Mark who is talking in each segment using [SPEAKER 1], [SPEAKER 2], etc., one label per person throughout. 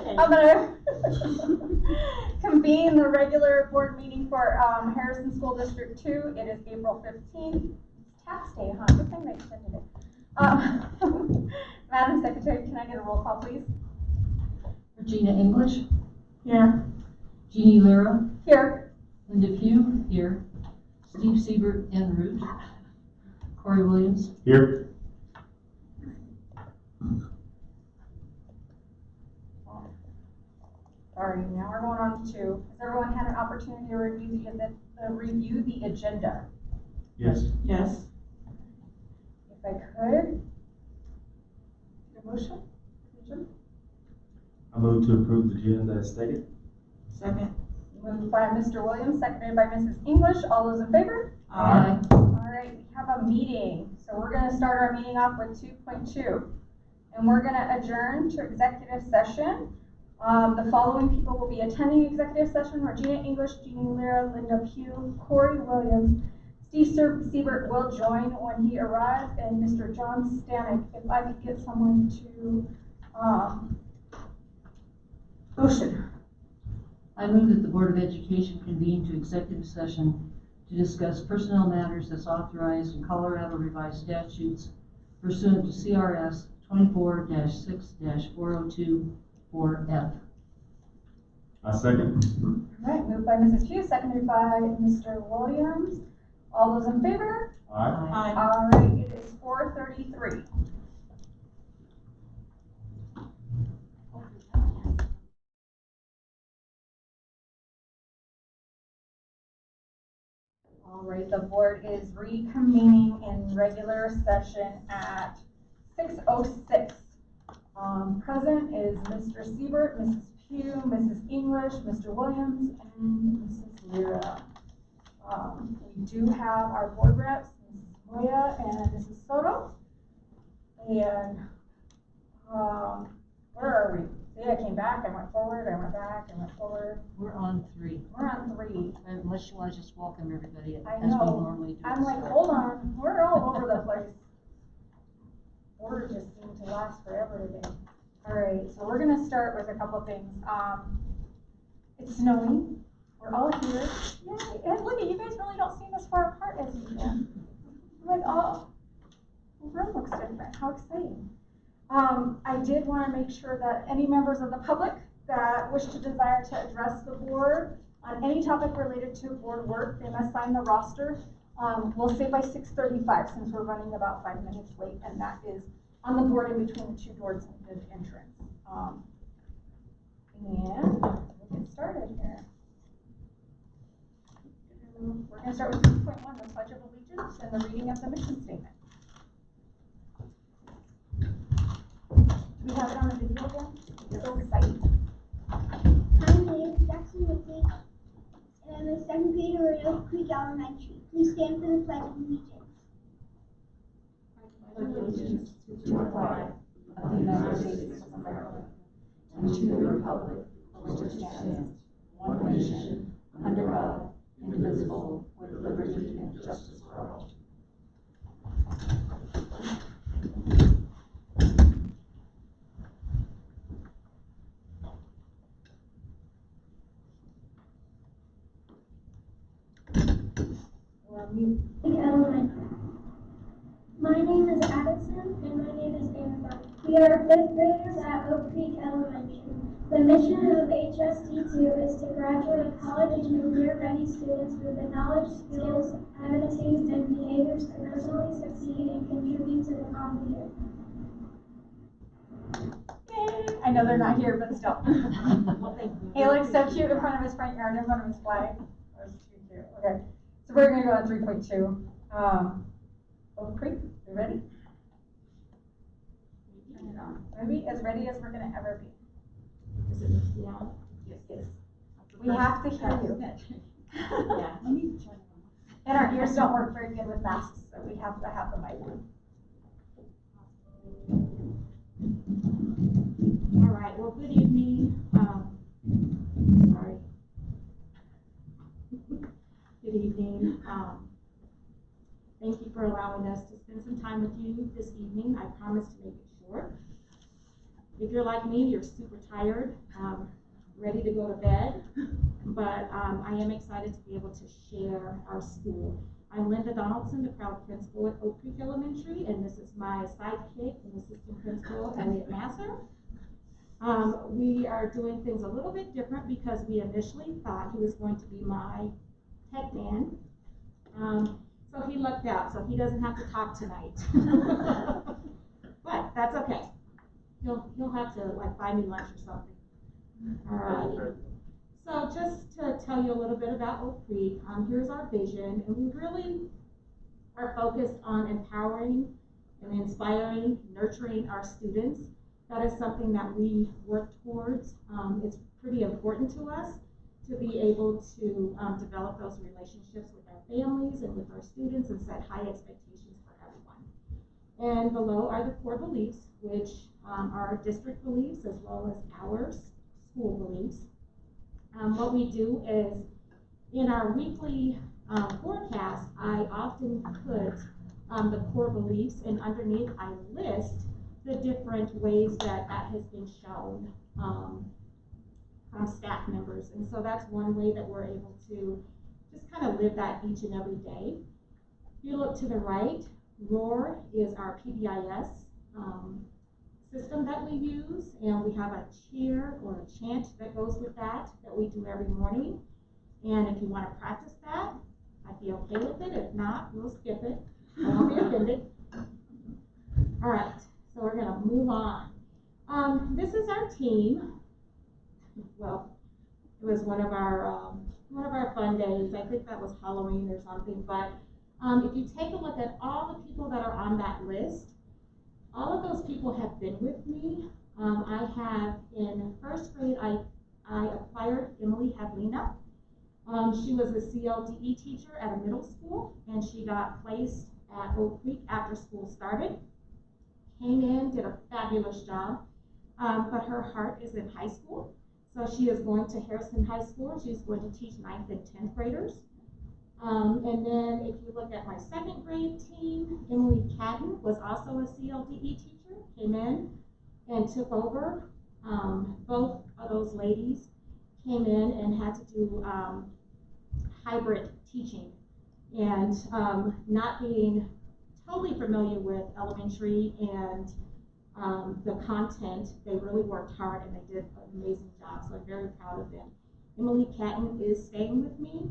[SPEAKER 1] I'm gonna convene the regular board meeting for Harrison School District 2. It is April 15th. It's tax day, huh? Good thing they extended it. Madam Secretary, can I get a roll call, please?
[SPEAKER 2] Regina English.
[SPEAKER 1] Here.
[SPEAKER 2] Jeannie Lira.
[SPEAKER 1] Here.
[SPEAKER 2] Linda Pugh. Here. Steve Siebert en route. Corey Williams.
[SPEAKER 3] Here.
[SPEAKER 1] Sorry, now we're going on to 2. Has everyone had an opportunity to review the agenda?
[SPEAKER 3] Yes.
[SPEAKER 1] Yes. If I could, get a motion?
[SPEAKER 3] I move to approve the agenda as stated.
[SPEAKER 4] Second.
[SPEAKER 1] Moved by Mr. Williams, seconded by Mrs. English. All those in favor?
[SPEAKER 2] Aye.
[SPEAKER 1] All right, we have a meeting. So we're going to start our meeting off with 2.2. And we're going to adjourn to executive session. The following people will be attending executive session: Regina English, Jeannie Lira, Linda Pugh, Corey Williams. Steve Siebert will join when he arrives, and Mr. John Stanek. If I could get someone to motion.
[SPEAKER 2] I move that the Board of Education convene to executive session to discuss personnel matters as authorized in Colorado Revised Statutes pursuant to CRS 24-6-4024F.
[SPEAKER 3] I second.
[SPEAKER 1] All right, moved by Mrs. Pugh, seconded by Mr. Williams. All those in favor?
[SPEAKER 3] Aye.
[SPEAKER 4] Aye.
[SPEAKER 1] All right, it is 4:33. All right, the board is reconvening in regular session at 6:06. Present is Mr. Siebert, Mrs. Pugh, Mrs. English, Mr. Williams, and Mrs. Lira. We do have our board reps, Mrs. Moya and Mrs. Soto. And where are we? See, I came back, I went forward, I went back, I went forward.
[SPEAKER 2] We're on 3.
[SPEAKER 1] We're on 3.
[SPEAKER 2] Unless you want to just welcome everybody
[SPEAKER 1] I
[SPEAKER 2] as we
[SPEAKER 1] know.
[SPEAKER 2] normally do.
[SPEAKER 1] I'm like, hold on, we're all over the place. Order just seemed to last forever today. All right, so we're gonna start with a couple things. It's snowing. We're all here. Yay! And look at you guys really don't seem as far apart as you can. I'm like, oh, the room looks different. How exciting! I did want to make sure that any members of the public that wish to desire to address the board on any topic related to board work, they must sign the roster. We'll say by 6:35 since we're running about 5 minutes late, and that is on the board in between the 2 doors and the entrance. And we'll get started here. We're going to start with 2.1, the Pledge of Allegiance and the reading of the mission statement. Do we have it on the video again? It's so exciting.
[SPEAKER 5] My name is Jackson Whitley, and I'm a 2nd grader at Oak Creek Elementary. Please stand for the Pledge of Allegiance.
[SPEAKER 6] Allegiance to the flag of the United States of America and to the republic for which it stands, one nation, under God, indivisible, with liberty and justice for all.
[SPEAKER 5] Elementary. My name is Addison, and my name is Annabelle. We are 5th graders at Oak Creek Elementary. The mission of HSD2 is to graduate college and career-ready students with the knowledge, skills, attitudes, and behaviors to personally succeed and contribute to the common good.
[SPEAKER 1] Yay! I know they're not here, but still. He looks so cute in front of his front yard, in front of his flag. That was too cute. Okay, so we're going to go on 3.2. Oak Creek, you ready? Turn it on. Maybe as ready as we're going to ever be.
[SPEAKER 4] Is it loud?
[SPEAKER 1] Yes. We have to hear you.
[SPEAKER 4] Yeah, let me turn it on.
[SPEAKER 1] And our ears don't work very good with masks, so we have to have the mic on.
[SPEAKER 4] All right, well, good evening. Sorry. Good evening. Thank you for allowing us to spend some time with you this evening. I promise to make it short. If you're like me, you're super tired, ready to go to bed, but I am excited to be able to share our school. I'm Linda Donaldson, the proud principal at Oak Creek Elementary, and this is my sidekick and assistant principal, Elliot Masser. We are doing things a little bit different because we initially thought he was going to be my tech man. So he lucked out, so he doesn't have to talk tonight. But that's okay. He'll have to like buy me lunch or something. All right. So just to tell you a little bit about Oak Creek, here's our vision, and we really are focused on empowering and inspiring, nurturing our students. That is something that we work towards. It's pretty important to us to be able to develop those relationships with our families and with our students and set high expectations for everyone. And below are the core beliefs, which are district beliefs as well as our school beliefs. What we do is in our weekly forecast, I often put the core beliefs, and underneath I list the different ways that has been shown from staff members. And so that's one way that we're able to just kind of live that each and every day. If you look to the right, ROAR is our PBIS system that we use, and we have a cheer or a chant that goes with that we do every morning. And if you want to practice that, I'd be okay with it. If not, we'll skip it. I won't be offended. All right, so we're going to move on. This is our team. Well, it was one of our fun days. I think that was Halloween or something. But if you take a look at all the people that are on that list, all of those people have been with me. I have in first grade, I acquired Emily Havlina. She was a CLDE teacher at a middle school, and she got placed at Oak Creek after school started. Came in, did a fabulous job, but her heart is in high school. So she is going to Harrison High School. She's going to teach 9th and 10th graders. And then if you look at my second grade team, Emily Catton was also a CLDE teacher, came in and took over. Both of those ladies came in and had to do hybrid teaching. And not being totally familiar with elementary and the content, they really worked hard and they did an amazing job. So I'm very proud of them. Emily Catton is staying with me.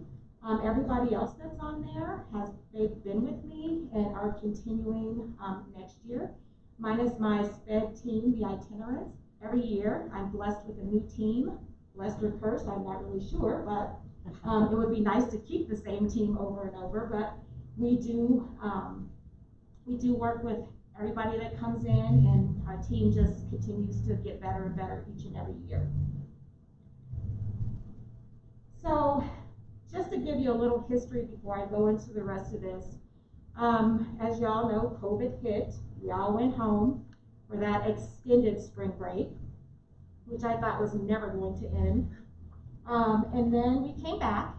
[SPEAKER 4] Everybody else that's on there, they've been with me and are continuing next year. Minus my SPED team, the itinerants. Every year, I'm blessed with a new team. Blessed or cursed, I'm not really sure, but it would be nice to keep the same team over and over. But we do work with everybody that comes in, and our team just continues to get better and better each and every year. So, just to give you a little history before I go into the rest of this, as y'all know, COVID hit. We all went home for that extended spring break, which I thought was never going to end. And then we came back.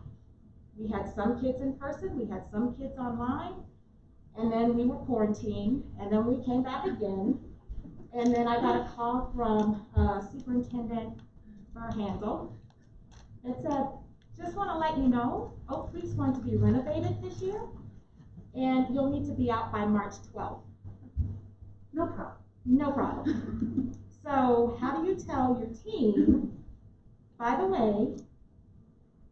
[SPEAKER 4] We had some kids in person, we had some kids online, and then we were quarantined, and then we came back again. And then I got a call from Superintendent Burhandel that said, just want to let you know, Oak Creek's going to be renovated this year, and you'll need to be out by March 12th.
[SPEAKER 6] No problem.
[SPEAKER 4] No problem. So how do you tell your team, by the way,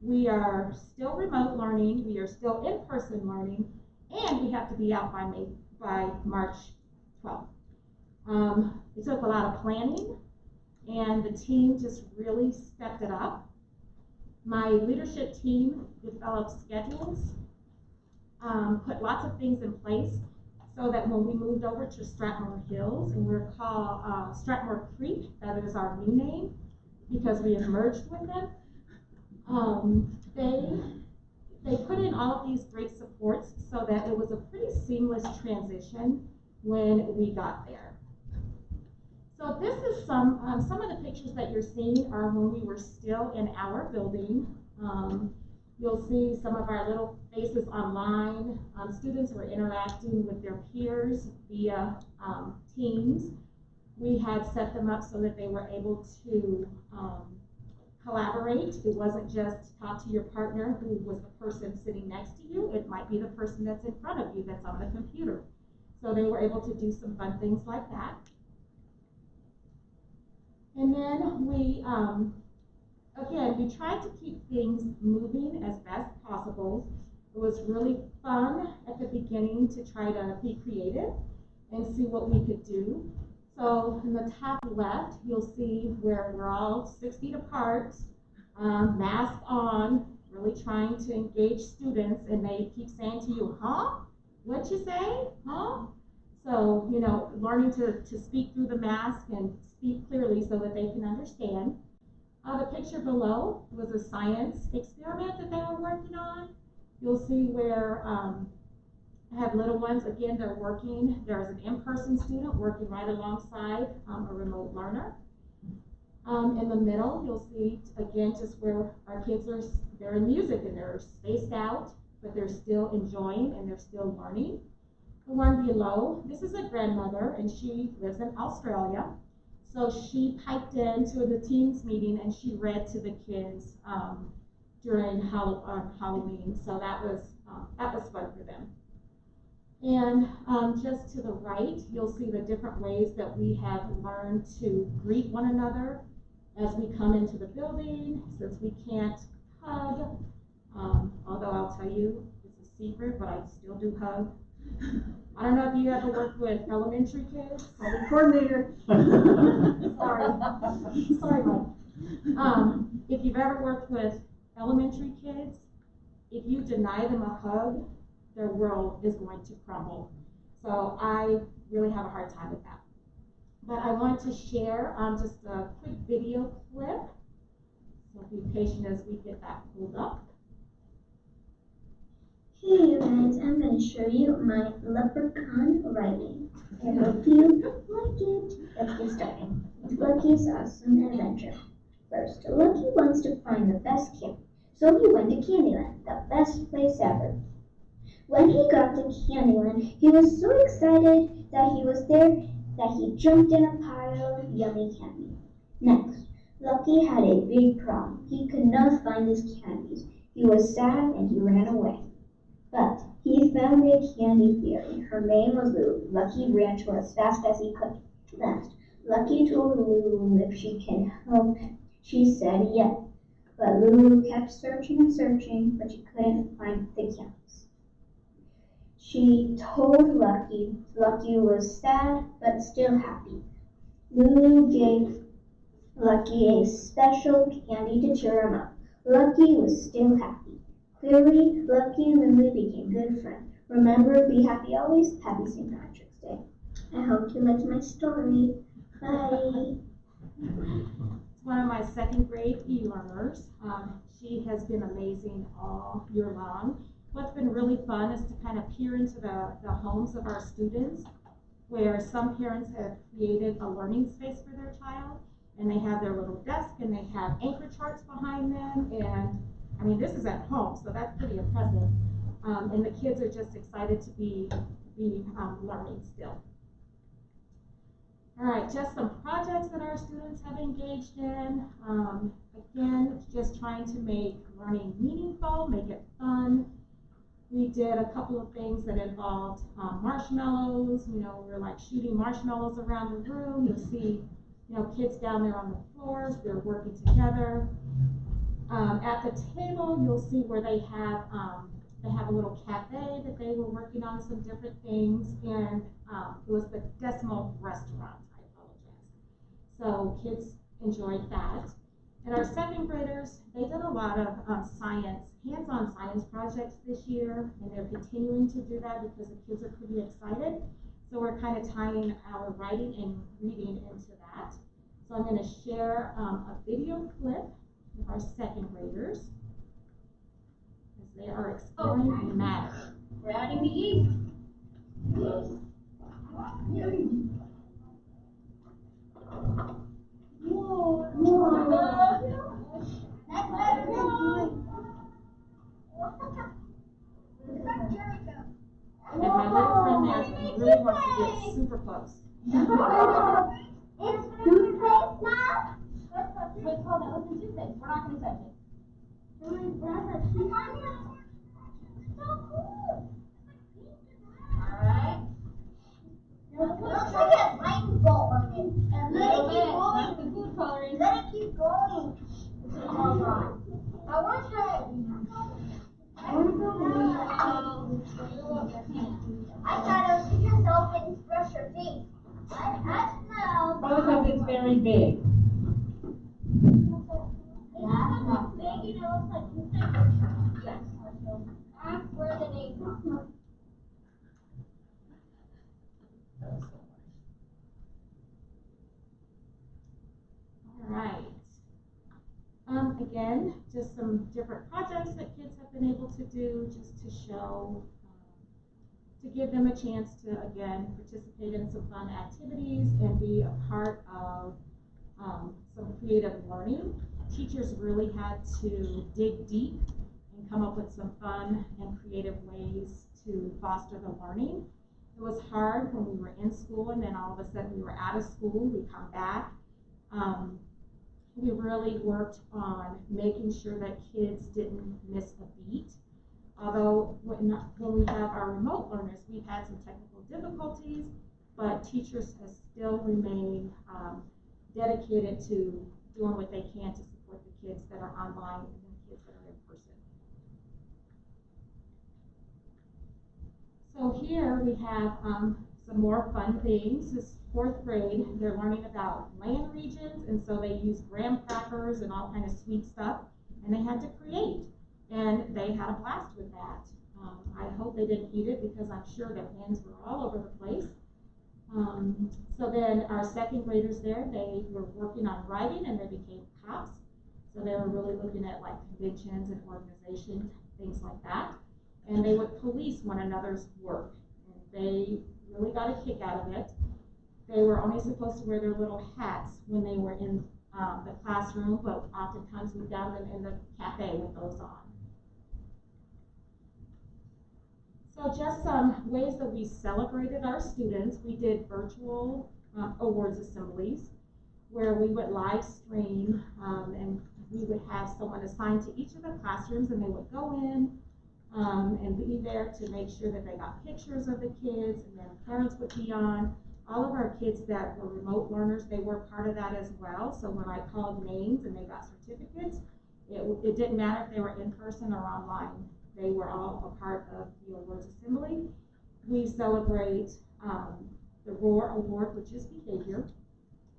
[SPEAKER 4] we are still remote learning, we are still in-person learning, and we have to be out by March 12th. It took a lot of planning, and the team just really stepped it up. My leadership team developed schedules, put lots of things in place so that when we moved over to Stratmore Hills, and we're called Stratmore Creek, that is our new name because we have merged with them, they put in all of these great supports so that it was a pretty seamless transition when we got there. So this is some of the pictures that you're seeing are when we were still in our building. You'll see some of our little faces online. Students were interacting with their peers via Teams. we had set them up so that they were able to collaborate. It wasn't just talk to your partner who was the person sitting next to you. It might be the person that's in front of you that's on the computer. So they were able to do some fun things like that. And then we, again, we tried to keep things moving as best possible. It was really fun at the beginning to try to be creative and see what we could do. So in the top left, you'll see where we're all 6 feet apart, mask on, really trying to engage students, and they keep saying to you, huh? What'd you say? Huh? So, you know, learning to speak through the mask and speak clearly so that they can understand. The picture below was a science experiment that they were working on. You'll see where I have little ones. Again, they're working. There's an in-person student working right alongside a remote learner. In the middle, you'll see, again, just where our kids are, they're in music and they're spaced out, but they're still enjoying and they're still learning. The one below, this is a grandmother, and she lives in Australia. So she piped into the teens meeting and she read to the kids during Halloween. So that was fun for them. And just to the right, you'll see the different ways that we have learned to greet one another as we come into the building, since we can't hug. Although I'll tell you, it's a secret, but I still do hug. I don't know if you ever worked with elementary kids.
[SPEAKER 1] Call the coordinator.
[SPEAKER 4] Sorry, Mike. If you've ever worked with elementary kids, if you deny them a hug, their world is going to crumble. So I really have a hard time with that. But I want to share just a quick video clip. So be patient as we get that pulled up.
[SPEAKER 5] Hey you guys, I'm going to show you my leprechaun writing. I hope you like it. Let's get started. Lucky's awesome adventure. First, Lucky wants to find the best candy, so he went to Candyland, the best place ever. When he got to Candyland, he was so excited that he was there that he jumped in a pile of yummy candy. Next, Lucky had a big problem. He could not find his candies. He was sad and he ran away. But he found a candy fairy. Her name was Lulu. Lucky ran to her as fast as he could. Last, Lucky told Lulu if she can help him. She said yes. But Lulu kept searching and searching, but she couldn't find the candies. She told Lucky. Lucky was sad, but still happy. Lulu gave Lucky a special candy to cheer him up. Lucky was still happy. Clearly, Lucky and Lulu became good friends. Remember, be happy always. Happy St. Patrick's Day. I hope you liked my story. Bye.
[SPEAKER 4] It's one of my second grade e-learners. She has been amazing all year long. What's been really fun is to kind of peer into the homes of our students, where some parents have created a learning space for their child, and they have their little desk and they have anchor charts behind them, and I mean, this is at home, so that's pretty impressive. And the kids are just excited to be learning still. All right, just some projects that our students have engaged in. Again, just trying to make learning meaningful, make it fun. We did a couple of things that involved marshmallows. You know, we're like shooting marshmallows around the room. You'll see, you know, kids down there on the floors. They're working together. At the table, you'll see where they have a little cafe that they were working on some different things, and it was the Decimal Restaurant, I apologize. So kids enjoyed that. And our second graders, they did a lot of hands-on science projects this year, and they're continuing to do that because the kids are pretty excited. So we're kind of tying our writing and reading into that. So I'm going to share a video clip with our second graders as they are exploring matter.
[SPEAKER 5] We're adding the yeast.
[SPEAKER 4] And my little friend there really wants to get super close.
[SPEAKER 5] Alright. Looks like it has rainbow on it. And let it keep going.
[SPEAKER 4] Not the food coloring.
[SPEAKER 5] Let it keep going. Hold on. I want to try it. I want to go. I thought it was because dolphins brush your teeth. I smell.
[SPEAKER 4] Probably because it's very big.
[SPEAKER 5] Yeah, it's big and it looks like you said. Yes. That's where the name comes from.
[SPEAKER 4] All right. Again, just some different projects that kids have been able to do just to show, to give them a chance to, again, participate in some fun activities and be a part of some creative learning. Teachers really had to dig deep and come up with some fun and creative ways to foster the learning. It was hard when we were in school and then all of a sudden we were out of school, we come back. We really worked on making sure that kids didn't miss a beat. Although when we have our remote learners, we've had some technical difficulties, but teachers have still remained dedicated to doing what they can to support the kids that are online and the kids that are in person. So here we have some more fun things. This 4th grade, they're learning about land regions, and so they use graham crackers and all kind of sweet stuff, and they had to create, and they had a blast with that. I hope they didn't eat it because I'm sure their hands were all over the place. So then our 2nd graders there, they were working on writing and they became cops. So they were really looking at like conventions and organizations, things like that. And they would police one another's work. And they really got a kick out of it. They were only supposed to wear their little hats when they were in the classroom, but oftentimes we found them in the cafe with those on. So just some ways that we celebrated our students. We did virtual awards assemblies where we would live stream and we would have someone assigned to each of the classrooms and they would go in and be there to make sure that they got pictures of the kids, and then parents would be on. All of our kids that were remote learners, they were part of that as well. So when I called names and they got certificates, it didn't matter if they were in person or online. They were all a part of the awards assembly. We celebrate the ROAR Award, which is behavior,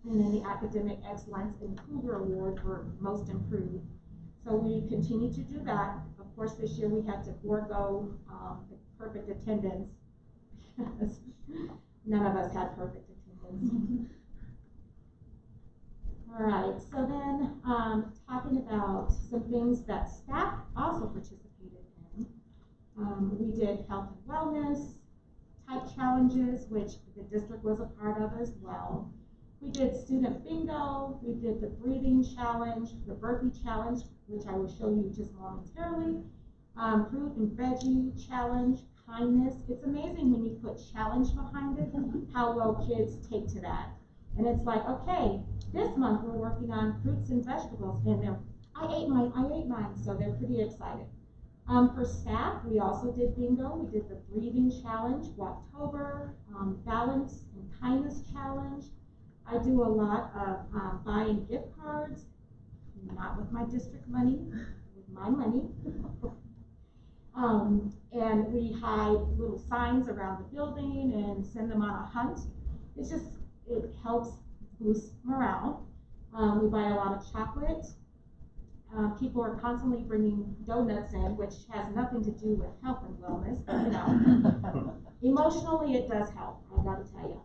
[SPEAKER 4] and then the Academic Excellence and Cougar Award for most improved. So we continue to do that. Of course, this year we had to forego the perfect attendance because none of us had perfect attendance. All right, so then talking about some things that staff also participated in. We did health and wellness type challenges, which the district was a part of as well. We did student bingo, we did the breathing challenge, the burpee challenge, which I will show you just momentarily, fruit and veggie challenge, kindness. It's amazing when you put challenge behind it, how well kids take to that. And it's like, okay, this month we're working on fruits and vegetables, and I ate mine, so they're pretty excited. For staff, we also did bingo. We did the breathing challenge, Walktober, balance and kindness challenge. I do a lot of buying gift cards, not with my district money, with my money. And we hide little signs around the building and send them on a hunt. It helps boost morale. We buy a lot of chocolate. People are constantly bringing donuts in, which has nothing to do with health and wellness, but you know, emotionally it does help, I gotta tell you.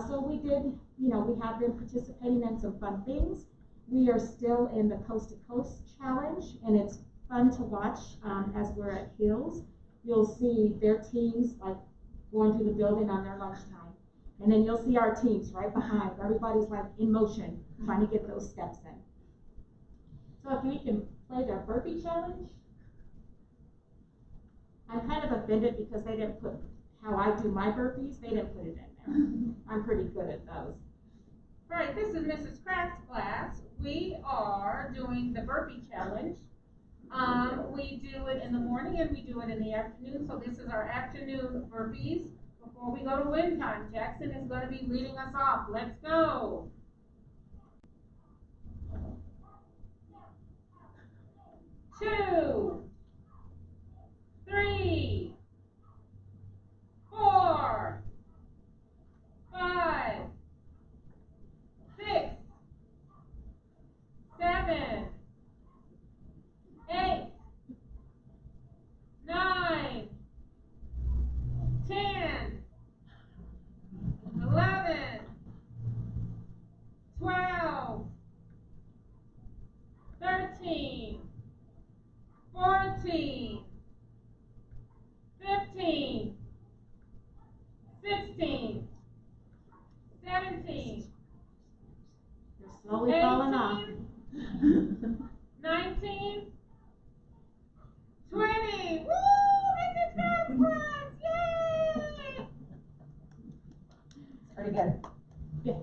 [SPEAKER 4] So we did, we have been participating in some fun things. We are still in the Coast to Coast Challenge, and it's fun to watch as we're at Hills. You'll see their teams like going through the building on their lunchtime. And then you'll see our teams right behind. Everybody's like in motion, trying to get those steps in. So if we can play the burpee challenge. I'm kind of offended because they didn't put how I do my burpees, they didn't put it in there. I'm pretty good at those.
[SPEAKER 7] All right, this is Mrs. Kraft's class. We are doing the burpee challenge.
[SPEAKER 4] We do it in the morning and we do it in the afternoon, so this is our afternoon burpees before we go to wind time. Jackson is going to be leading us off. Let's go. 2, 3, 4, 5, 6, 7, 8, 9, 10, 11, 12, 13, 14, 15, 16, 17,
[SPEAKER 2] You're slowly falling off.
[SPEAKER 4] 19, 20. Woo! This is fast class! Yay!
[SPEAKER 6] Pretty good.
[SPEAKER 4] Yes.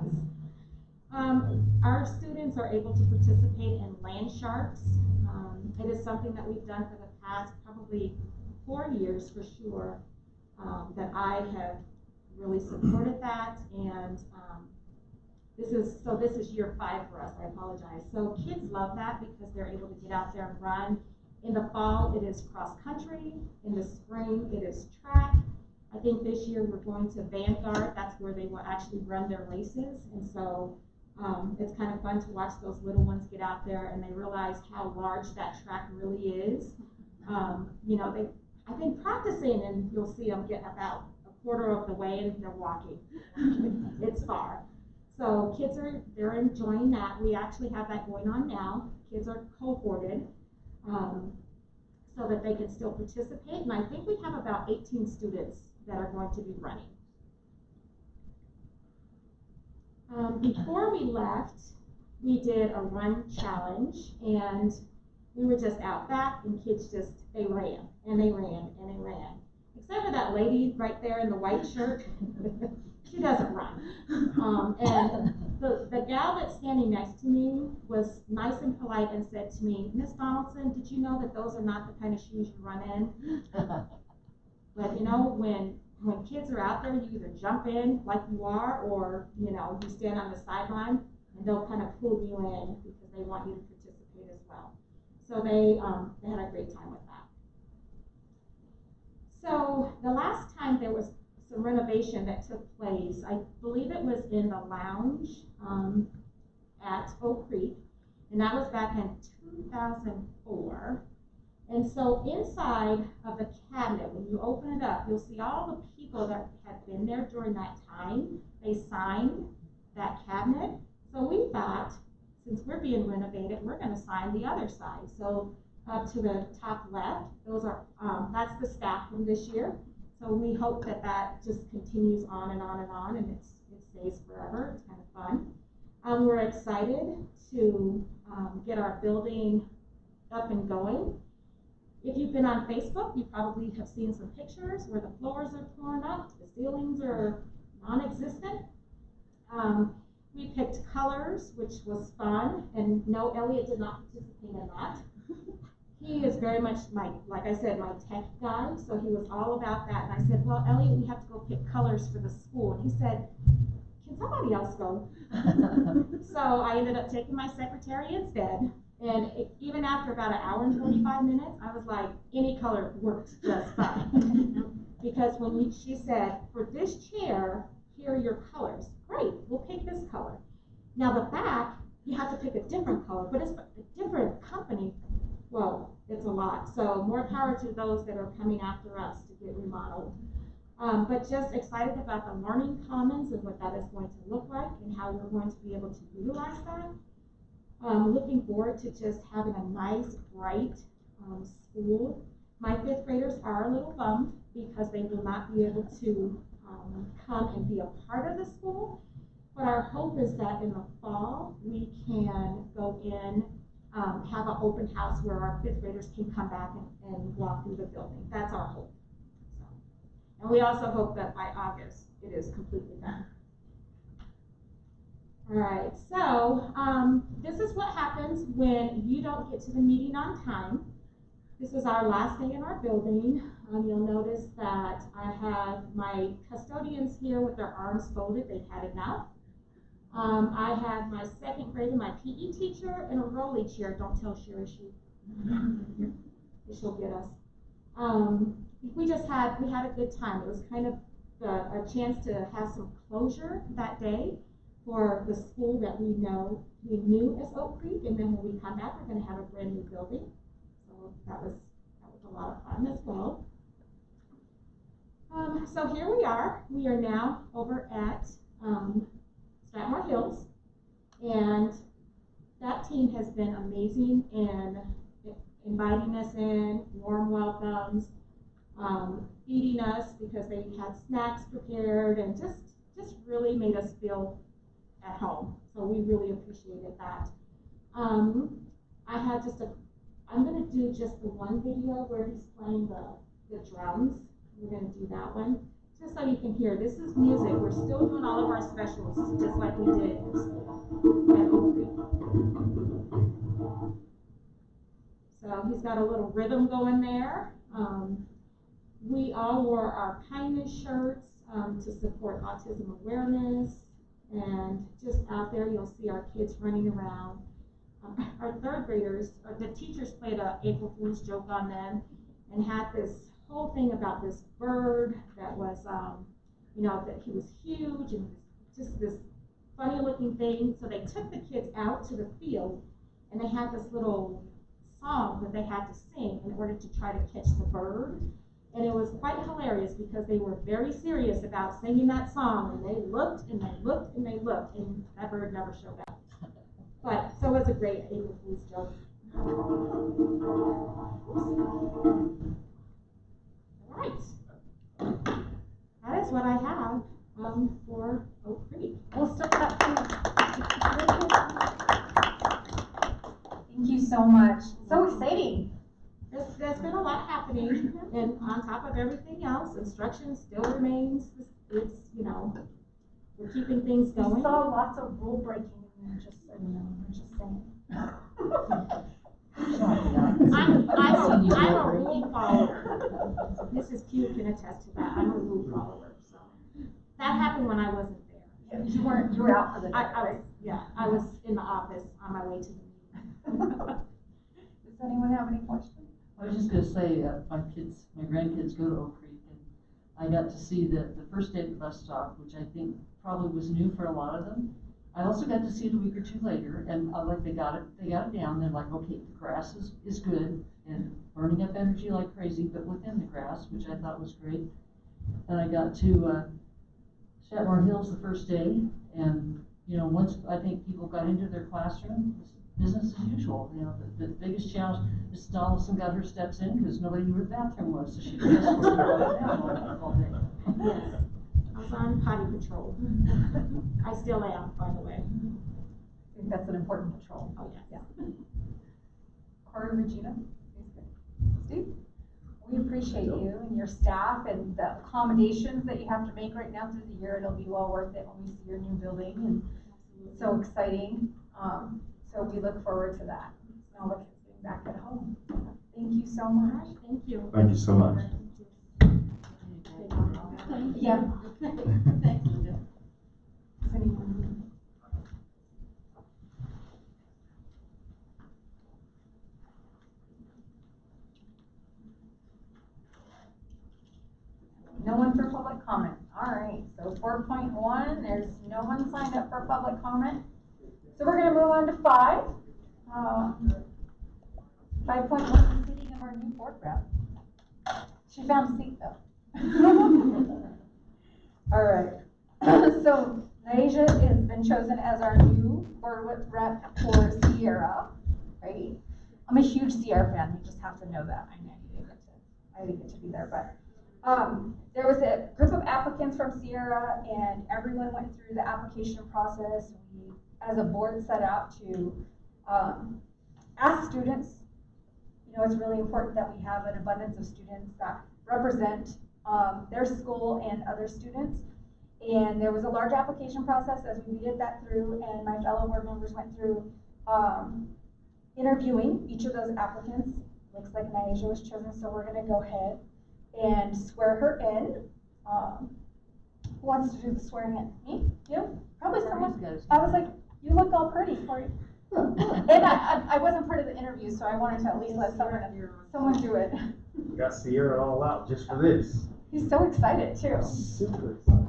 [SPEAKER 4] Our students are able to participate in land sharks. It is something that we've done for the past probably 4 years for sure, that I have really supported that, and this is year 5 for us. I apologize. So kids love that because they're able to get out there and run. In the fall, it is cross country. In the spring, it is track. I think this year we're going to Vanguard. That's where they will actually run their races, and so it's kind of fun to watch those little ones get out there and they realize how large that track really is. You know, I've been practicing, and you'll see them get about a quarter of the way and they're walking. It's far. So kids they're enjoying that. We actually have that going on now. Kids are cohorted so that they can still participate. And I think we have about 18 students that are going to be running. Before we left, we did a run challenge, and we were just out back, and kids they ran, and they ran, and they ran. Except for that lady right there in the white shirt. She doesn't run. And the gal that's standing next to me was nice and polite and said to me, "Miss Donaldson, did you know that those are not the kind of shoes you run in?" But you know, when kids are out there, you either jump in like you are, or you know, you stand on the sideline, and they'll kind of pull you in because they want you to participate as well. So they had a great time with that. So the last time there was some renovation that took place, I believe it was in the lounge at Oak Creek, and that was back in 2004. And so inside of the cabinet, when you open it up, you'll see all the people that had been there during that time. They signed that cabinet. So we thought, since we're being renovated, we're going to sign the other side. So up to the top left, those are that's the staff from this year. So we hope that that just continues on and on and on, and it stays forever. It's kind of fun. We're excited to get our building up and going. If you've been on Facebook, you probably have seen some pictures where the floors are torn up, the ceilings are non-existent. We picked colors, which was fun, and no, Elliot did not participate in that. He is very much like I said, my tech guy, so he was all about that. And I said, "Well, Elliot, we have to go pick colors for the school." And he said, "Can somebody else go?" So I ended up taking my secretary instead. And even after about 1 hour and 45 minutes, I was like, any color works just fine. Because when she said, "For this chair, here are your colors." Great, we'll pick this color. Now the back, you have to pick a different color, but it's a different company. Well, it's a lot. So more power to those that are coming after us to get remodeled. But just excited about the learning commons and what that is going to look like and how we're going to be able to utilize that. Looking forward to just having a nice, bright school. My 5th graders are a little bummed because they will not be able to come and be a part of the school. But our hope is that in the fall, we can go in, have an open house where our 5th graders can come back and walk through the building. That's our hope. So, and we also hope that by August, it is completely done. All right, so this is what happens when you don't get to the meeting on time. This is our last day in our building. You'll notice that I have my custodians here with their arms folded. They've had enough. I have my second grade and my PE teacher in a rolly chair. Don't tell Sherry, she'll get us. We had a good time. It was kind of a chance to have some closure that day for the school that we knew as Oak Creek, and then when we come back, we're going to have a brand new building. So that was a lot of fun as well. So here we are. We are now over at Stratmore Hills, and that team has been amazing in inviting us in, warm welcomes, feeding us because they had snacks prepared, and just really made us feel at home. So we really appreciated that. I'm going to do just the one video where he's playing the drums. We're going to do that one, just so you can hear. This is music. We're still doing all of our specials, just like we did at Oak Creek. So he's got a little rhythm going there. We all wore our kindness shirts to support autism awareness. And just out there, you'll see our kids running around. Our third graders, the teachers played an April Fool's joke on them and had this whole thing about this bird that was, that he was huge and just this funny looking thing. So they took the kids out to the field and they had this little song that they had to sing in order to try to catch the bird. And it was quite hilarious because they were very serious about singing that song, and they looked and they looked and they looked, and that bird never showed up. But so it was a great April Fool's joke. All right, that is what I have for Oak Creek.
[SPEAKER 1] We'll start that too. Thank you so much. So exciting.
[SPEAKER 4] There's been a lot happening, and on top of everything else, instruction still remains. It's, we're keeping things
[SPEAKER 1] We
[SPEAKER 4] going.
[SPEAKER 1] saw lots of rule breaking in there, just so you know. I'm just saying.
[SPEAKER 4] I'm a rule follower. Mrs. Pugh can attest to that. I'm a rule follower. So that happened when I wasn't there.
[SPEAKER 1] You were out for the day,
[SPEAKER 4] I was in the office on my way to the meeting.
[SPEAKER 1] Does anyone have any questions?
[SPEAKER 2] I was just gonna say, my grandkids go to Oak Creek, and I got to see the first day at the bus stop, which I think probably was new for a lot of them. I also got to see it a week or two later, and they got it down. They're like, okay, the grass is good, and burning up energy like crazy, but within the grass, which I thought was great. And I got to Stratmore Hills the first day, and once I think people got into their classroom, business as usual. The biggest challenge, Mrs. Donaldson got her steps in because nobody knew where the bathroom was, so she just all day.
[SPEAKER 4] Yes, I was on potty patrol. I still am, by the way.
[SPEAKER 1] I think that's an important patrol.
[SPEAKER 4] Oh, yes.
[SPEAKER 1] Yeah. Corey, Regina, Steve, we appreciate you and your staff and the accommodations that you have to make right now through the year. It'll be well worth it when we see your new building, and so exciting. So we look forward to that. Now the kids being back at home. Thank you so much.
[SPEAKER 4] Thank you.
[SPEAKER 3] Thank you so much.
[SPEAKER 1] Yeah.
[SPEAKER 2] Thanks, Linda.
[SPEAKER 1] Does anyone? No one for public comment. All right, so 4.1, there's no one signed up for public comment. So we're gonna move on to 5. 5.1, seating of our new board rep. She found a seat though. All right, so Nasia has been chosen as our new board rep for Sierra, right? I'm a huge Sierra fan, you just have to know that. I didn't get to be there, but there was a group of applicants from Sierra, and everyone went through the application process. We, as a board, set out to ask students. It's really important that we have an abundance of students that represent their school and other students. And there was a large application process as we did that through, and my fellow board members went through interviewing each of those applicants. looks like Nyasha was chosen, so we're gonna go ahead and swear her in. Who wants to do the swearing in? Me? You? Probably someone. I was like, you look all pretty for you. And I wasn't part of the interview, so I wanted to at least let someone do it.
[SPEAKER 3] We got Sierra all out just for this.
[SPEAKER 1] He's so excited too.
[SPEAKER 3] Super excited.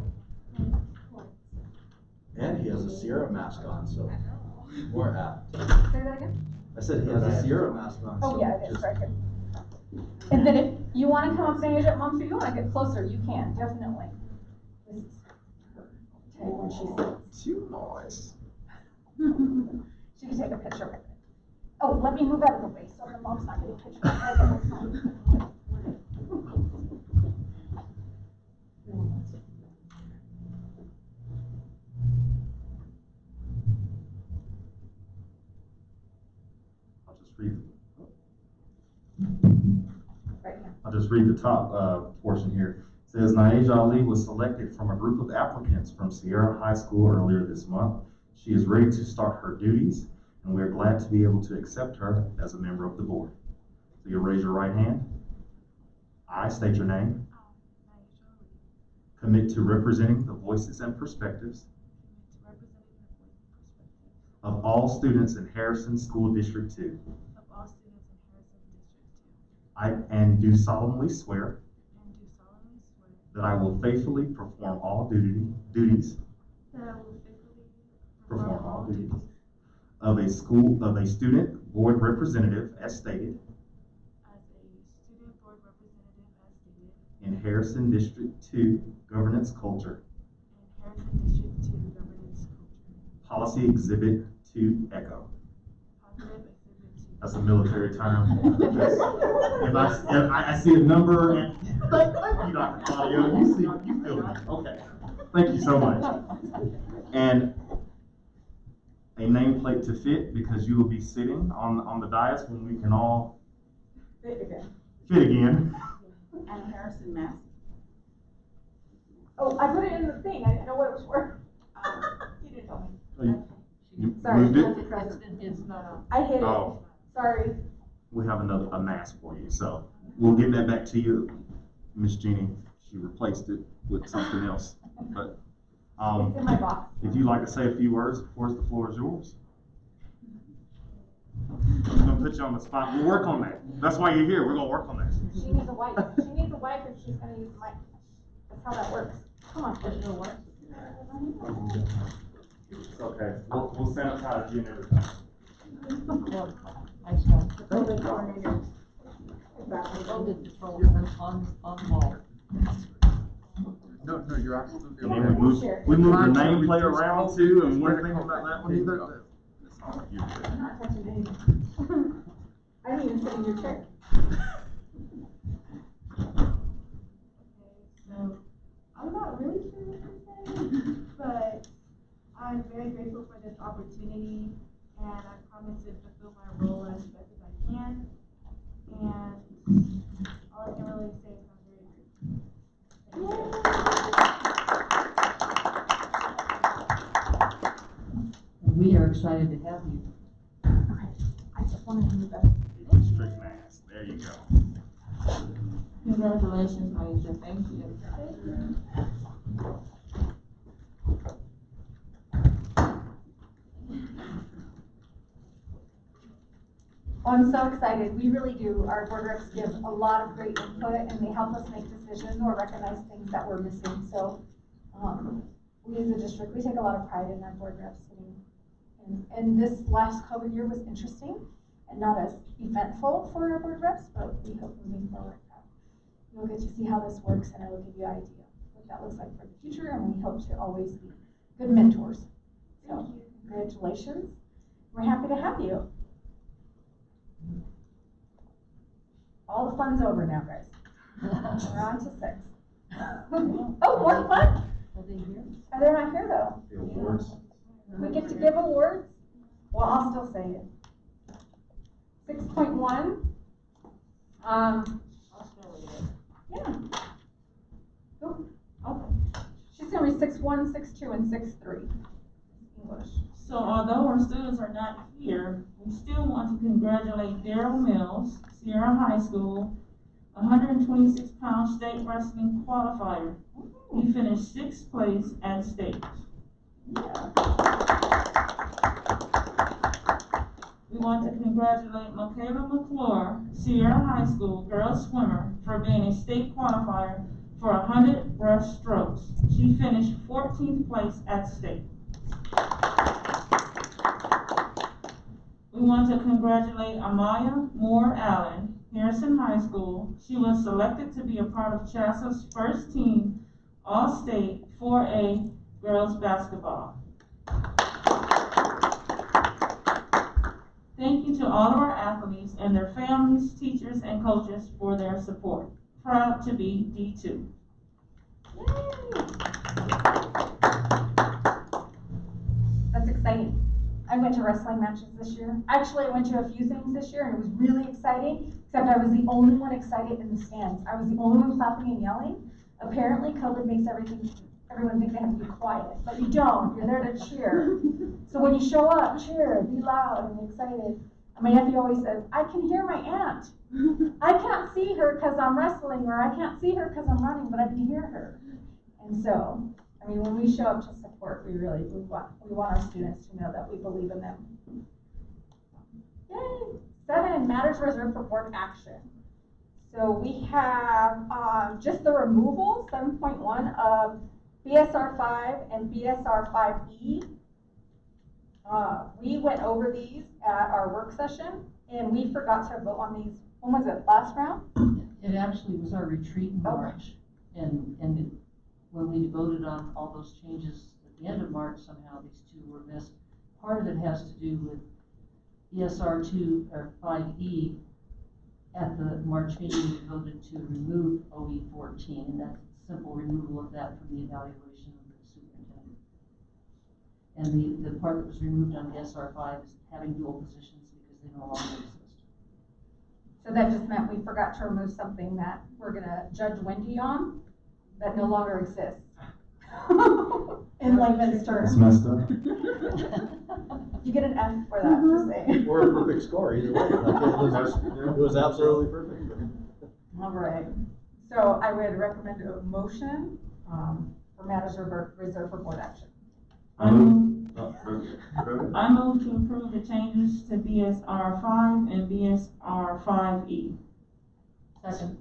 [SPEAKER 7] And he has a Sierra mask on, so more apt.
[SPEAKER 1] Say that again?
[SPEAKER 7] I said he has a Sierra mask on.
[SPEAKER 1] Oh,
[SPEAKER 7] so
[SPEAKER 1] yeah, it is,
[SPEAKER 7] just-
[SPEAKER 1] right here. And then if you want to come up and Nyasha, Mom, if you want to get closer, you can, definitely. This is her. I'll tell you when she sits.
[SPEAKER 3] Too nice.
[SPEAKER 1] She can take a picture with it. Oh, let me move out of the way so her mom's not getting pictures. Okay,
[SPEAKER 3] I'll just read.
[SPEAKER 1] right here.
[SPEAKER 3] I'll just read the top portion here. It says, Nyasha Ali was selected from a group of applicants from Sierra High School earlier this month. She is ready to start her duties, and we are glad to be able to accept her as a member of the board. So you'll raise your right hand. I state your name. Commit to representing the voices and perspectives of all students in Harrison School District 2. And do solemnly swear that I will faithfully perform all duties of a student board representative as stated in Harrison District 2 governance culture. Policy Exhibit 2 Echo. That's a military term. If I see a number and thank you, Dr. Claudio, you feel me. Okay. Thank you so much. And a nameplate to fit, because you will be sitting on the dais when we can all fit again.
[SPEAKER 6] And Harrison mask.
[SPEAKER 1] Oh, I put it in the thing. I didn't know what it was for. You didn't tell me.
[SPEAKER 3] Oh, you
[SPEAKER 1] Sorry.
[SPEAKER 3] moved it?
[SPEAKER 2] It's not.
[SPEAKER 1] I hit it.
[SPEAKER 3] Oh.
[SPEAKER 1] Sorry.
[SPEAKER 3] We have a mask for you, so we'll get that back to you, Miss Jeannie. She replaced it with something else. But
[SPEAKER 1] It's in my box.
[SPEAKER 3] if you'd like to say a few words, of course, the floor is yours. I'm gonna put you on the spot. We'll work on that. That's why you're here. We're gonna work on that.
[SPEAKER 1] She needs a wipe. She needs a wipe if she's gonna use the mic. That's how that works. Come on.
[SPEAKER 2] There's no what?
[SPEAKER 3] It's okay. We'll sanitize you and everything.
[SPEAKER 2] Nice one. COVID control on the ball.
[SPEAKER 8] No, you're absolutely
[SPEAKER 3] And then we moved the nameplate around too, and we're thinking about that one either.
[SPEAKER 8] either.
[SPEAKER 1] I'm not touching anything. I didn't even sit in your chair.
[SPEAKER 9] So, I'm not really sure what to say, but I'm very grateful for this opportunity, and I promise to fulfill my role as best as I can. And all I can really say is I'm very grateful.
[SPEAKER 2] We are excited to have you.
[SPEAKER 1] Okay. I just wanted to move that.
[SPEAKER 3] Strict mask. There you go.
[SPEAKER 6] Congratulations, Nyasha. Thank you.
[SPEAKER 1] Oh, I'm so excited. We really do. Our board reps give a lot of great input, and they help us make decisions or recognize things that we're missing. So, we as a district, we take a lot of pride in our board reps sitting. And this last COVID year was interesting and not as eventful for our board reps, but we hope moving forward that you'll get to see how this works, and it'll give you an idea what that looks like for the future. And we hope to always be good mentors. So, congratulations. We're happy to have you. All the fun's over now, guys. We're on to 6. Oh, more fun?
[SPEAKER 2] Are they here?
[SPEAKER 1] Oh, they're not here though.
[SPEAKER 3] The awards.
[SPEAKER 1] We get to give awards? Well, I'll still say it. 6.1. Yeah. Oh, okay. She's gonna be 6.1, 6.2, and 6.3. English.
[SPEAKER 8] So although our students are not here, we still want to congratulate Daryl Mills, Sierra High School, 126-pound state wrestling qualifier. He finished 6th place at state. We want to congratulate Michaela McClure, Sierra High School girls swimmer, for being a state qualifier for 100 breaststrokes. She finished 14th place at state. We want to congratulate Amaya Moore Allen, Harrison High School. She was selected to be a part of CHASA's first team All-State 4A girls basketball. Thank you to all of our athletes and their families, teachers, and coaches for their support. Proud to be D2.
[SPEAKER 1] That's exciting. I went to wrestling matches this year. Actually, I went to a few things this year, and it was really exciting, except I was the only one excited in the stands. I was the only one clapping and yelling. Apparently, COVID makes everyone think they have to be quiet, but you don't. You're there to cheer. So when you show up, cheer, be loud and excited. And my nephew always says, I can hear my aunt. I can't see her because I'm wrestling, or I can't see her because I'm running, but I can hear her. And so, I mean, when we show up to support, we want our students to know that we believe in them. Yay! 7, matters reserved for board action. So we have just the removal, 7.1, of BSR 5 and BSR 5E. We went over these at our work session, and we forgot to vote on these. When was it, last round?
[SPEAKER 2] It actually was our retreat in March, and when we voted on all those changes at the end of March, somehow these two were missed. Part of it has to do with ESR 2 or 5E. At the March meeting, we voted to remove OE 14, and that's simple removal of that from the evaluation of the superintendent. And the part that was removed on the SR 5 is having dual positions because they no longer exist.
[SPEAKER 1] So that just meant we forgot to remove something that we're gonna judge Wendy on that no longer exists. In layman's terms.
[SPEAKER 3] It's messed up.
[SPEAKER 1] You get an F for that, just saying.
[SPEAKER 7] Or a perfect score, either way. Like, it was absolutely perfect.
[SPEAKER 1] All right. So I would recommend a motion for matters reserved for board action.
[SPEAKER 8] I move to approve the changes to BSR 5 and BSR 5E.
[SPEAKER 2] Second.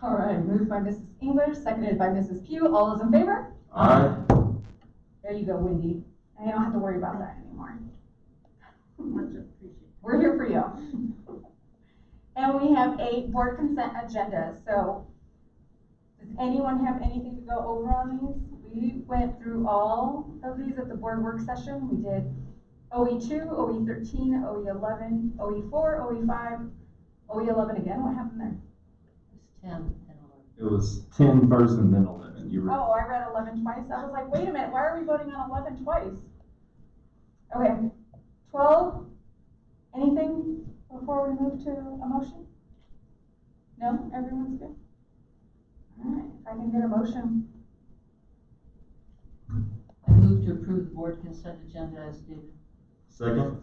[SPEAKER 1] All right, moved by Mrs. English, seconded by Mrs. Pugh. All those in favor?
[SPEAKER 3] Aye.
[SPEAKER 1] There you go, Wendy. And you don't have to worry about that anymore. We're here for you. And we have a board consent agenda. So does anyone have anything to go over on these? We went through all of these at the board work session. We did OE2, OE13, OE11, OE4, OE5, OE11 again. What happened there?
[SPEAKER 2] It's 10 and 11.
[SPEAKER 3] It was 10 first and then 11.
[SPEAKER 1] Oh, I read 11 twice. I was like, wait a minute, why are we voting on 11 twice? Okay, 12, anything before we move to a motion? No, everyone's good? All right, if I can get a motion.
[SPEAKER 2] I move to approve the board consent agenda as stated.
[SPEAKER 3] Second.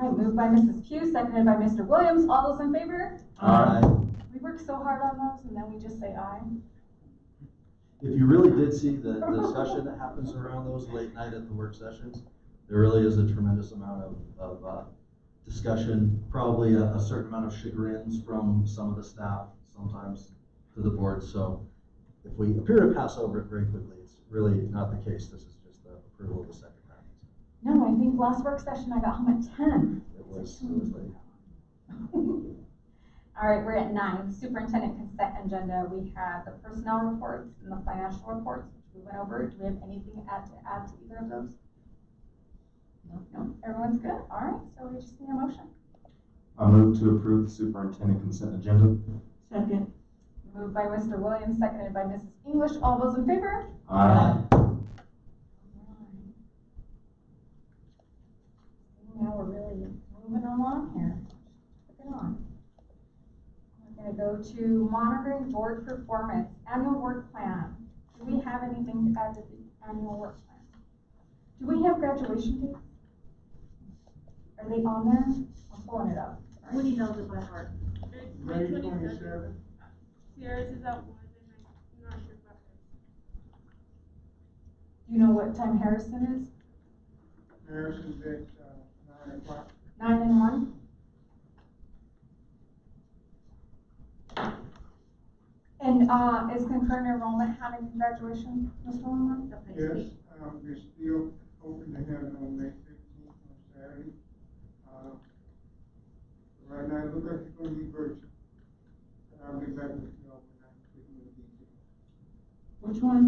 [SPEAKER 1] All right, moved by Mrs. Pugh, seconded by Mr. Williams. All those in favor?
[SPEAKER 3] Aye.
[SPEAKER 1] We work so hard on those and then we just say aye.
[SPEAKER 7] If you really did see the discussion that happens around those late night at the work sessions, there really is a tremendous amount of discussion, probably a certain amount of chagrins from some of the staff sometimes to the board. So if we appear to pass over it very quickly, it's really not the case. This is just the approval of the second round.
[SPEAKER 1] No, I think last work session I got home at 10.
[SPEAKER 7] It was late.
[SPEAKER 1] All right, we're at 9, superintendent consent agenda. We have the personnel reports and the financial reports, which we went over. Do we have anything to add to either of those? No, everyone's good? All right, so we just need a motion.
[SPEAKER 3] I move to approve the superintendent consent agenda.
[SPEAKER 8] Second.
[SPEAKER 1] Moved by Mr. Williams, seconded by Mrs. English. All those in favor?
[SPEAKER 3] Aye.
[SPEAKER 1] Now we're really moving along here. Put it on. We're going to go to monitoring board performance, annual work plan. Do we have anything to add to the annual work plan? Do we have graduation dates? Are they on there? I'm pulling it up.
[SPEAKER 4] Woody knows it by heart.
[SPEAKER 9] It's May 27th. Sierra's is at 1, and I'm not sure about hers.
[SPEAKER 1] Do you know what time Harrison is?
[SPEAKER 10] Harrison's at 9 o'clock.
[SPEAKER 1] 9 and 1? And, is concurrent enrollment having graduation, Mr. Longmore?
[SPEAKER 10] Yes, they're still hoping to have it on May 15th on Saturday. Right now, it looks like it's gonna be virtual. I'll get back with you all when I get more details.
[SPEAKER 8] Which one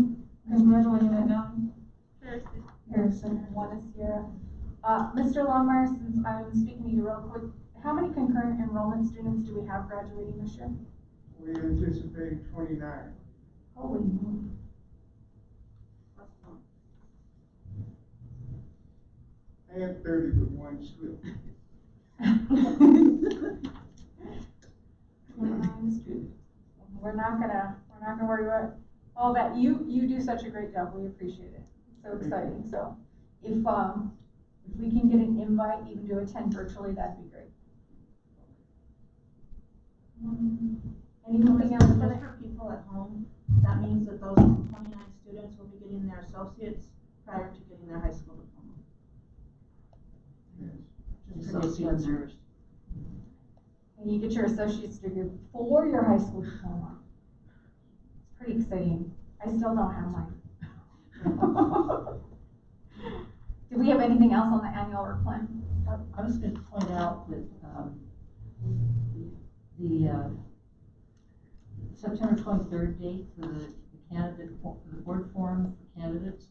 [SPEAKER 8] is graduating at 9?
[SPEAKER 9] Thursday.
[SPEAKER 1] Harrison, and 1 is Sierra. Mr. Longmire, since I'm speaking to you real quick, how many concurrent enrollment students do we have graduating this year?
[SPEAKER 10] We're anticipating 29.
[SPEAKER 1] Holy moly.
[SPEAKER 10] And 30 with one slip.
[SPEAKER 1] 29 students. We're not gonna worry about all that. You do such a great job. We appreciate it. So exciting. So if we can get an invite even to attend virtually, that'd be great. Anything else for
[SPEAKER 4] Just for people at home, that means that those 29 students will be getting their associates prior to getting their high school diploma. Just for
[SPEAKER 2] Associates
[SPEAKER 4] the
[SPEAKER 2] first.
[SPEAKER 1] And you get your associate's degree before your high school diploma. It's pretty exciting. I still don't have mine. Do we have anything else on the annual work plan?
[SPEAKER 2] I was going to point out that the September 23rd date for the candidate, for the board forum for candidates,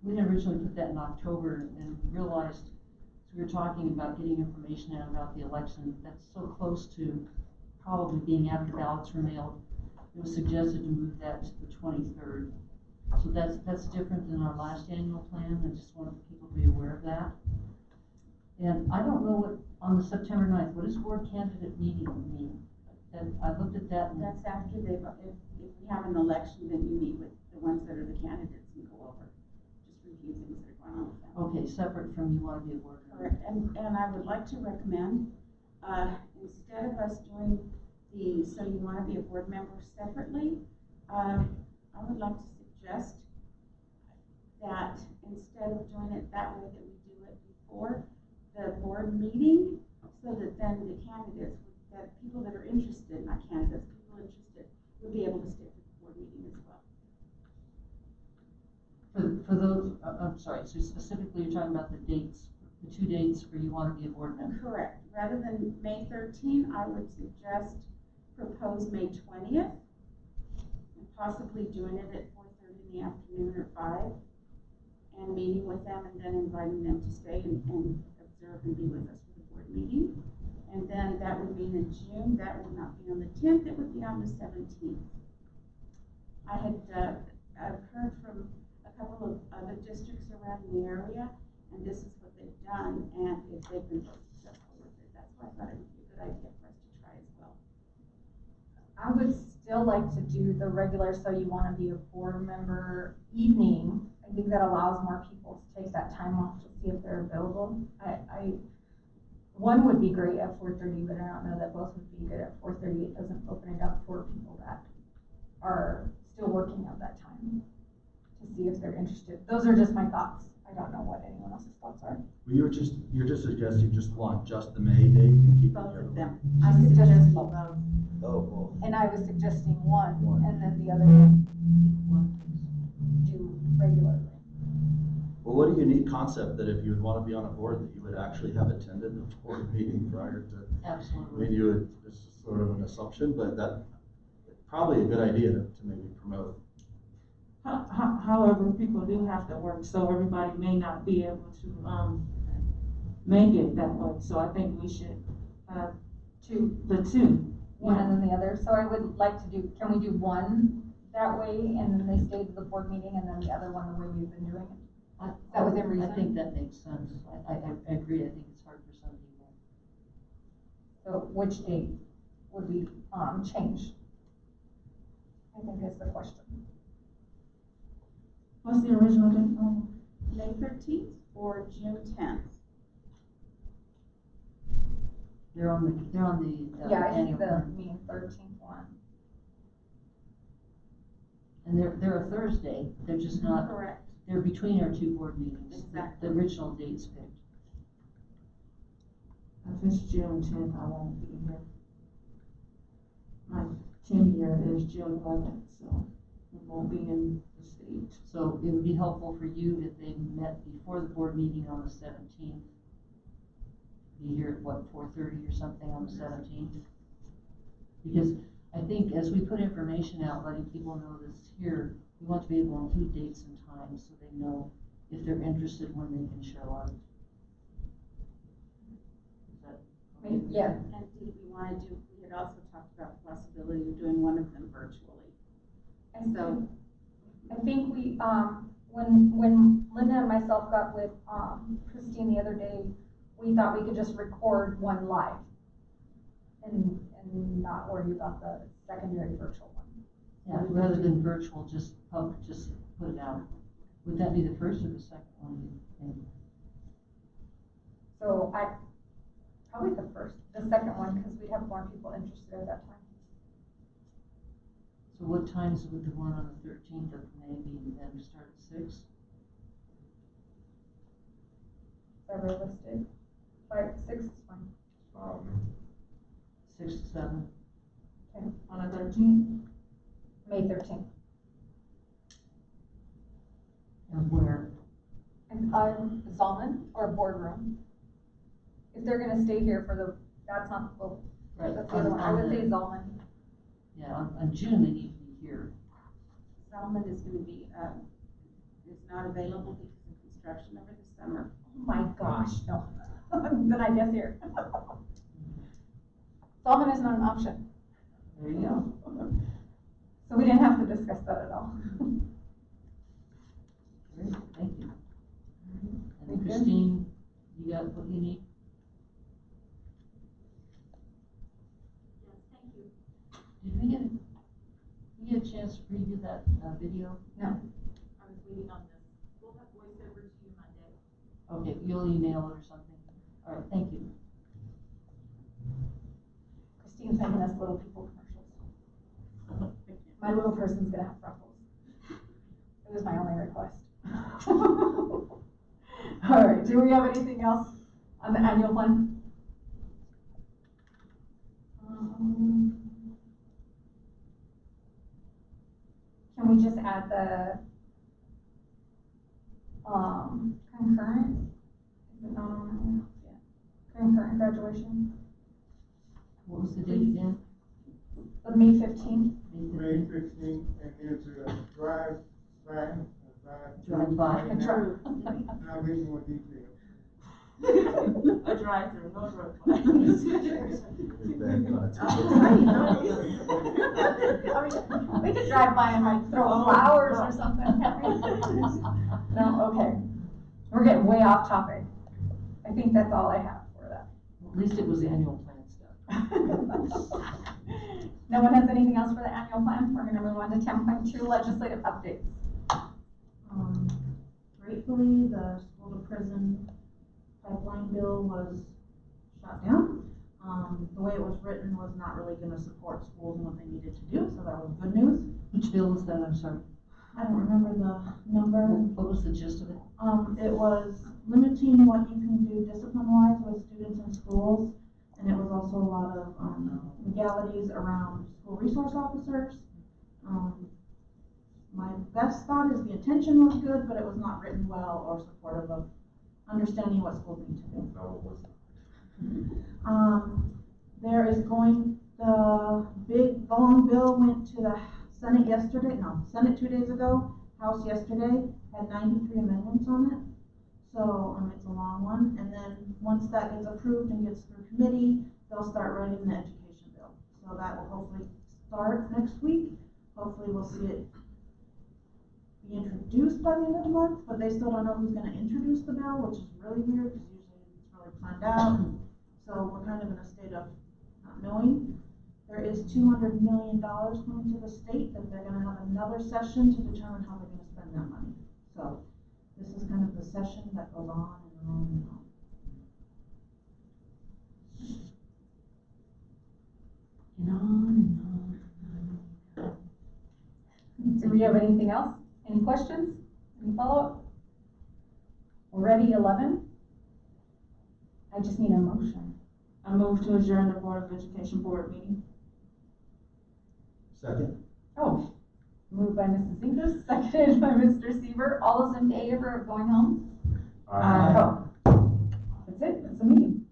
[SPEAKER 2] we had originally put that in October and realized, so we were talking about getting information out about the election, that's so close to probably being after ballots were mailed. It was suggested to move that to the 23rd. So that's different than our last annual plan. I just wanted people to be aware of that. And I don't know what, on the September 9th, what does board candidate meeting mean? And I looked at that and
[SPEAKER 6] That's after if we have an election, then you meet with the ones that are the candidates and go over, just review things that are going on with them.
[SPEAKER 2] okay, separate from you want to be a board member.
[SPEAKER 6] Correct, and I would like to recommend, instead of us doing so you want to be a board member separately, I would like to suggest that instead of doing it that way, that we do it before the board meeting, so that then the candidates, that people that are interested, not candidates, people interested, would be able to stick to the board meeting as well.
[SPEAKER 2] For those, I'm sorry, so specifically you're talking about the dates, the 2 dates where you want to be a board member.
[SPEAKER 6] Correct. Rather than May 13, I would suggest propose May 20th, and possibly doing it at 4:30 in the afternoon or 5, and meeting with them and then inviting them to stay and observe and be with us for the board meeting. And then that would mean in June, that would not be on the 10th, it would be on the 17th. I had I've heard from a couple of other districts around the area, and this is what they've done, and if they've been successful with it, that's why I thought it would be a good idea for us to try as well.
[SPEAKER 1] I would still like to do the regular, so you want to be a board member evening. I think that allows more people to take that time off to see if they're available. One would be great at 4:30, but I don't know that both would be good at 4:30. It doesn't open it up for people that are still working at that time to see if they're interested. Those are just my thoughts. I don't know what anyone else's thoughts are.
[SPEAKER 7] Well, you're just suggesting just want just the May date and keep
[SPEAKER 6] Both
[SPEAKER 7] the
[SPEAKER 6] of
[SPEAKER 7] other
[SPEAKER 6] them.
[SPEAKER 1] She's
[SPEAKER 6] I'm suggesting
[SPEAKER 1] suggesting
[SPEAKER 6] both.
[SPEAKER 7] Oh, well.
[SPEAKER 1] And I was suggesting one,
[SPEAKER 7] One.
[SPEAKER 1] and then the other one do regularly.
[SPEAKER 7] Well, what a unique concept that if you would want to be on a board, that you would actually have attended the board meeting prior to. I
[SPEAKER 2] Absolutely.
[SPEAKER 7] mean, you would, this is sort of an assumption, but that, probably a good idea to maybe promote.
[SPEAKER 8] However, people do have to work, so everybody may not be able to, make it that way. So I think we should have the two.
[SPEAKER 1] One and then the other. So I would like to do, can we do one that way and then they stay to the board meeting and then the other one the way we've been doing it? Is that within reason?
[SPEAKER 2] I think that makes sense. I agree. I think it's hard for some people.
[SPEAKER 1] So which date would we, change? I think is the question.
[SPEAKER 8] What's the original date?
[SPEAKER 6] May 13th or June 10th?
[SPEAKER 2] They're on the
[SPEAKER 1] Yeah, I see
[SPEAKER 2] annual
[SPEAKER 1] the
[SPEAKER 2] plan.
[SPEAKER 1] May 13th one.
[SPEAKER 2] And they're a Thursday, they're just not,
[SPEAKER 6] Correct.
[SPEAKER 2] they're between our two board meetings.
[SPEAKER 6] Exactly.
[SPEAKER 2] The original date's picked.
[SPEAKER 8] If it's June 10th, I won't be here. My tenure is June 11th, so we won't be in the state.
[SPEAKER 2] So it would be helpful for you if they met before the board meeting on the 17th. Be here at what, 4:30 or something on the 17th? Because I think as we put information out, letting people know this here, we want to be able to include dates and times so they know if they're interested when they can show up. Is that okay?
[SPEAKER 1] Yeah.
[SPEAKER 6] And did we want to do, we had also talked about the possibility of doing one of them virtually.
[SPEAKER 1] And
[SPEAKER 6] So,
[SPEAKER 1] I think we, when Linda and myself got with, Christine the other day, we thought we could just record one live and not worry about the secondary virtual one.
[SPEAKER 2] Yeah, rather than virtual, just put it out. Would that be the first or the second one, you think?
[SPEAKER 1] So probably the second one, because we'd have more people interested at that time.
[SPEAKER 2] So what times would the one on the 13th of May be then? Start at 6?
[SPEAKER 1] Is that realistic? 6 is fine.
[SPEAKER 2] 6 to 7?
[SPEAKER 1] Okay,
[SPEAKER 8] On the 13th?
[SPEAKER 1] May 13th.
[SPEAKER 2] And where?
[SPEAKER 1] And Zalman or boardroom. If they're gonna stay here for that's not, well,
[SPEAKER 2] Right.
[SPEAKER 1] that's the other one. I would say Zalman.
[SPEAKER 2] Yeah, on June they need to be here.
[SPEAKER 6] Salmon is going to be, is not available because of construction over the summer.
[SPEAKER 1] Oh my gosh, no. Then I guess here. Zalman is not an option.
[SPEAKER 2] There you go.
[SPEAKER 1] So we didn't have to discuss that at all.
[SPEAKER 2] Great, thank you.
[SPEAKER 1] Thank
[SPEAKER 2] And
[SPEAKER 1] you.
[SPEAKER 2] Christine, you got what you need?
[SPEAKER 4] Yes, thank you.
[SPEAKER 2] Did we get a chance to preview that video?
[SPEAKER 1] No.
[SPEAKER 4] I was waiting on this. We'll have voiceover to you Monday.
[SPEAKER 2] Okay, you'll email it or something. All right, thank you.
[SPEAKER 1] Christine's sending us little people commercials. My little person's gonna have freckles. It was my only request. All right, do we have anything else on the annual plan? Can we just add the concurrent? Is it not on there? Yeah. Concurrent graduation,
[SPEAKER 2] What was the date again?
[SPEAKER 1] the May 15th.
[SPEAKER 10] May 15th, and there's a drive by.
[SPEAKER 2] Drive by.
[SPEAKER 1] And true.
[SPEAKER 10] I'll give you more details.
[SPEAKER 8] A drive-through, no drive-by.
[SPEAKER 1] I mean, we could drive by and like throw flowers or something, can't we? No, okay. We're getting way off topic. I think that's all I have for that.
[SPEAKER 2] At least it was annual plan stuff.
[SPEAKER 1] No one has anything else for the annual plan? We're gonna move on to 10.2 legislative updates.
[SPEAKER 4] Gratefully, the school to prison pipeline bill was shot down. The way it was written was not really gonna support schools and what they needed to do, so that was good news.
[SPEAKER 2] Which bill was that, I'm sorry?
[SPEAKER 4] I don't remember the number.
[SPEAKER 2] What was the gist of it?
[SPEAKER 4] It was limiting what you can do discipline-wise with students in schools, and it was also a lot of, legalities around school resource officers. My best thought is the intention was good, but it was not written well or supportive of understanding what schools need to do.
[SPEAKER 3] No, it wasn't.
[SPEAKER 4] There is the big long bill went to the Senate 2 days ago, House yesterday, had 93 amendments on it. So, it's a long one, and then once that gets approved and gets through committee, they'll start writing the education bill. So that will hopefully start next week. Hopefully we'll see it be introduced by the end of the month, but they still don't know who's gonna introduce the bill, which is really weird, because usually it's really planned out. So we're kind of in a state of not knowing. There is $200 million coming to the state that they're gonna have another session to determine how they're gonna spend that money. So
[SPEAKER 8] This is kind of the session that goes on and on and on.
[SPEAKER 6] And on and on.
[SPEAKER 1] Do we have anything else? Any questions? Any follow-up? We're ready, 11? I just need a motion.
[SPEAKER 8] I move to adjourn the Board of Education Board meeting.
[SPEAKER 7] Second?
[SPEAKER 1] Oh, moved by Mrs. Zinkers, seconded by Mr. Seaver. All those in favor of going home?
[SPEAKER 8] Aye.
[SPEAKER 1] Oh, that's it, that's the meeting.